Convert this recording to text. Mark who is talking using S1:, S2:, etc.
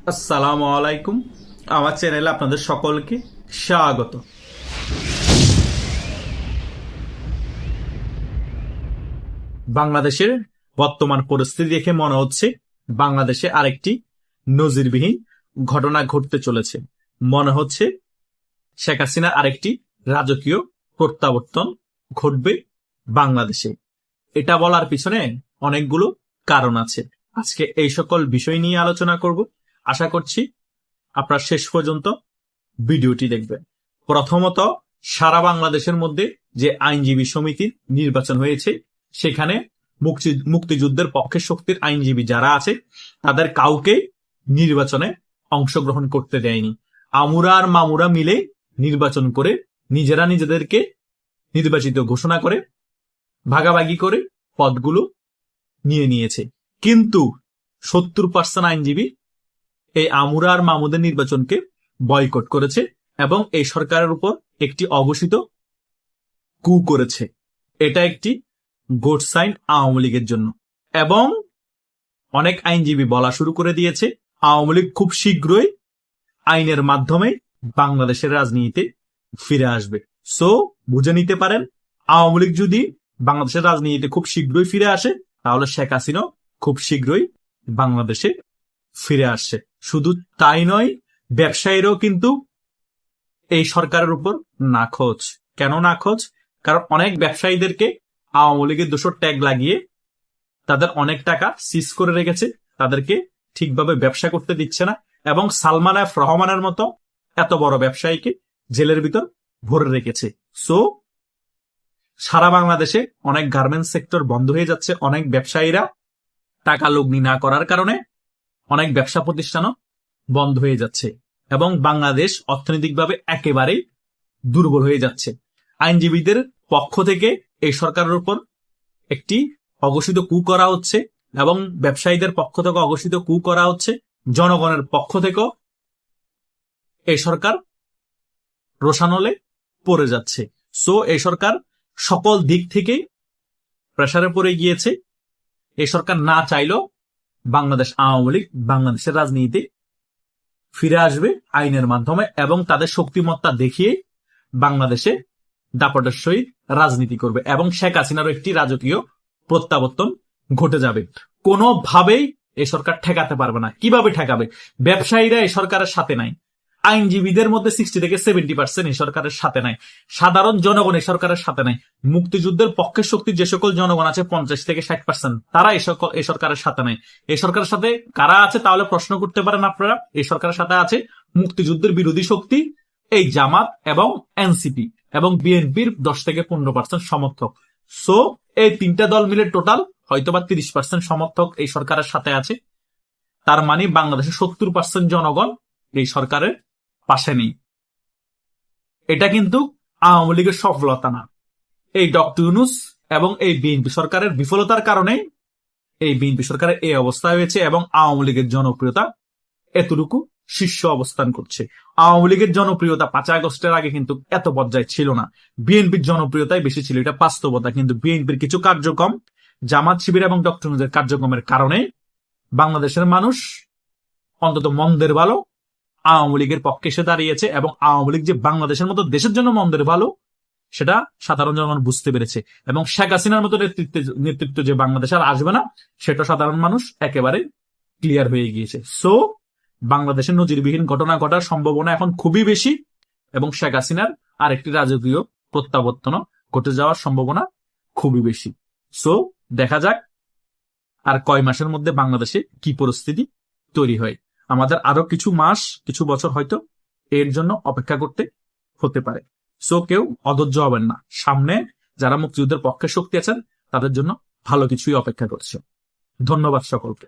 S1: আসসালামু আলাইকুম। আমার চ্যানেলে আপনাদের সকলকে স্বাগত। বাংলাদেশের বর্তমান পরিস্থিতি দেখে মনে হচ্ছে বাংলাদেশে আরেকটি নজিরবিহীন ঘটনা ঘটতে চলেছে। মনে হচ্ছে শেখ হাসিনার আরেকটি রাজকীয় প্রত্যাবর্তন ঘটবে বাংলাদেশে। এটা বলার পিছনে অনেকগুলো কারণ আছে। আজকে এই সকল বিষয় নিয়ে আলোচনা করব। আশা করছি আপনারা শেষ পর্যন্ত ভিডিওটি দেখবেন। প্রথমত, সারা বাংলাদেশের মধ্যে যে আইনজীবী সমিতির নির্বাচন হয়েছে, সেখানে মুক্তিযুদ্ধের পক্ষের শক্তির আইনজীবী যারা আছে তাদের কাউকে নির্বাচনে অংশগ্রহণ করতে দেয়নি। আমুরা আর মামুরা মিলে নির্বাচন করে নিজেরা নিজেদেরকে নির্বাচিত ঘোষণা করে ভাগাভাগি করে পদগুলো নিয়ে নিয়েছে। কিন্তু 70% আইনজীবী এই আমুরা আর মামুদের নির্বাচনকে বয়কট করেছে এবং এই সরকারের উপর একটি অঘোষিত কু করেছে। এটা একটি গুড সাইন আওয়ামী লীগের জন্য। এবং অনেক আইনজীবী বলা শুরু করে দিয়েছে আওয়ামী লীগ খুব শীঘ্রই আইনের মাধ্যমে বাংলাদেশের রাজনীতিতে ফিরে আসবে। সো বুঝে নিতে পারেন, আওয়ামী লীগ যদি বাংলাদেশের রাজনীতিতে খুব শীঘ্রই ফিরে আসে, তাহলে শেখ হাসিনাও খুব শীঘ্রই বাংলাদেশে ফিরে আসছে। শুধু তাই নয়, ব্যবসায়ীরাও কিন্তু এই সরকারের উপর নাখোশ। কেন নাখোশ? কারণ অনেক ব্যবসায়ীদেরকে আওয়ামী লীগের দোষর ট্যাগ লাগিয়ে তাদের অনেক টাকা সিজ করে রেখেছে, তাদেরকে ঠিকভাবে ব্যবসা করতে দিচ্ছে না, এবং সালমান এফ রহমানের মতো এত বড় ব্যবসায়ীকে জেলের ভিতর ভরে রেখেছে। সো সারা বাংলাদেশে অনেক গার্মেন্টস সেক্টর বন্ধ হয়ে যাচ্ছে। অনেক ব্যবসায়ীরা টাকা লগ্নি না করার কারণে অনেক ব্যবসা প্রতিষ্ঠানও বন্ধ হয়ে যাচ্ছে এবং বাংলাদেশ অর্থনৈতিকভাবে একেবারেই দুর্বল হয়ে যাচ্ছে। আইনজীবীদের পক্ষ থেকে এই সরকারের উপর একটি অঘোষিত কু করা হচ্ছে এবং ব্যবসায়ীদের পক্ষ থেকে অঘোষিত কু করা হচ্ছে। জনগণের পক্ষ থেকেও এই সরকার রোষানলে পড়ে যাচ্ছে। সো এই সরকার সকল দিক থেকে প্রেসারে পড়ে গিয়েছে। এই সরকার না চাইলেও বাংলাদেশ আওয়ামী লীগ বাংলাদেশের রাজনীতিতে ফিরে আসবে আইনের মাধ্যমে এবং তাদের শক্তিমত্তা দেখিয়ে বাংলাদেশে দাপটের সহিত রাজনীতি করবে এবং শেখ হাসিনারও একটি রাজকীয় প্রত্যাবর্তন ঘটে যাবে। কোনোভাবেই এই সরকার ঠেকাতে পারবে না। কিভাবে ঠেকাবে? ব্যবসায়ীরা এই সরকারের সাথে নাই, আইনজীবীদের মধ্যে 60 থেকে 70% এই সরকারের সাথে নাই, সাধারণ জনগণ এই সরকারের সাথে নাই, মুক্তিযুদ্ধের পক্ষের শক্তি যে সকল জনগণ আছে 50 থেকে 60% তারা এই সরকারের সাথে নাই। এই সরকারের সাথে কারা আছে তাহলে প্রশ্ন করতে পারেন আপনারা। এই সরকারের সাথে আছে মুক্তিযুদ্ধের বিরোধী শক্তি, এই জামাত এবং এনসিপি এবং বিএনপির 10 থেকে 15% সমর্থক। সো এই তিনটা দল মিলে টোটাল হয়তোবা 30% সমর্থক এই সরকারের সাথে আছে। তার মানে বাংলাদেশের 70% জনগণ এই সরকারের পাশে নেই। এটা কিন্তু আওয়ামী লীগের সফলতা না, এই ডক্টর ইউনূস এবং এই বিএনপি সরকারের বিফলতার কারণে এই বিএনপি সরকারের এই অবস্থা হয়েছে এবং আওয়ামী লীগের জনপ্রিয়তা এতটুকু শীর্ষ অবস্থান করছে। আওয়ামী লীগের জনপ্রিয়তা 5 আগস্টের আগে কিন্তু এত পর্যায়ে ছিল না। বিএনপির জনপ্রিয়তাই বেশি ছিল, এটা বাস্তবতা। কিন্তু বিএনপির কিছু কার্যক্রম, জামাত শিবির এবং ডক্টর ইউনূসের কার্যক্রমের কারণে বাংলাদেশের মানুষ অন্তত মন্দের ভালো আওয়ামী লীগের পক্ষে এসে দাঁড়িয়েছে এবং আওয়ামী লীগ যে বাংলাদেশের মতো দেশের জন্য মন্দের ভালো সেটা সাধারণ জনগণ বুঝতে পেরেছে এবং শেখ হাসিনার মতো নেতৃত্ব যে বাংলাদেশ আর আসবে না সেটা সাধারণ মানুষ একেবারে ক্লিয়ার হয়ে গিয়েছে। সো বাংলাদেশের নজিরবিহীন ঘটনা ঘটার সম্ভাবনা এখন খুবই বেশি এবং শেখ হাসিনার আরেকটি রাজকীয় প্রত্যাবর্তনও ঘটে যাওয়ার সম্ভাবনা খুবই বেশি। সো দেখা যাক আর কয় মাসের মধ্যে বাংলাদেশে কি পরিস্থিতি তৈরি হয়। আমাদের আরো কিছু মাস, কিছু বছর হয়তো এর জন্য অপেক্ষা করতে হতে পারে। সো কেউ অধৈর্য হবেন না। সামনে যারা মুক্তিযুদ্ধের পক্ষে শক্তি আছেন তাদের জন্য ভালো কিছুই অপেক্ষা করছে। ধন্যবাদ সকলকে।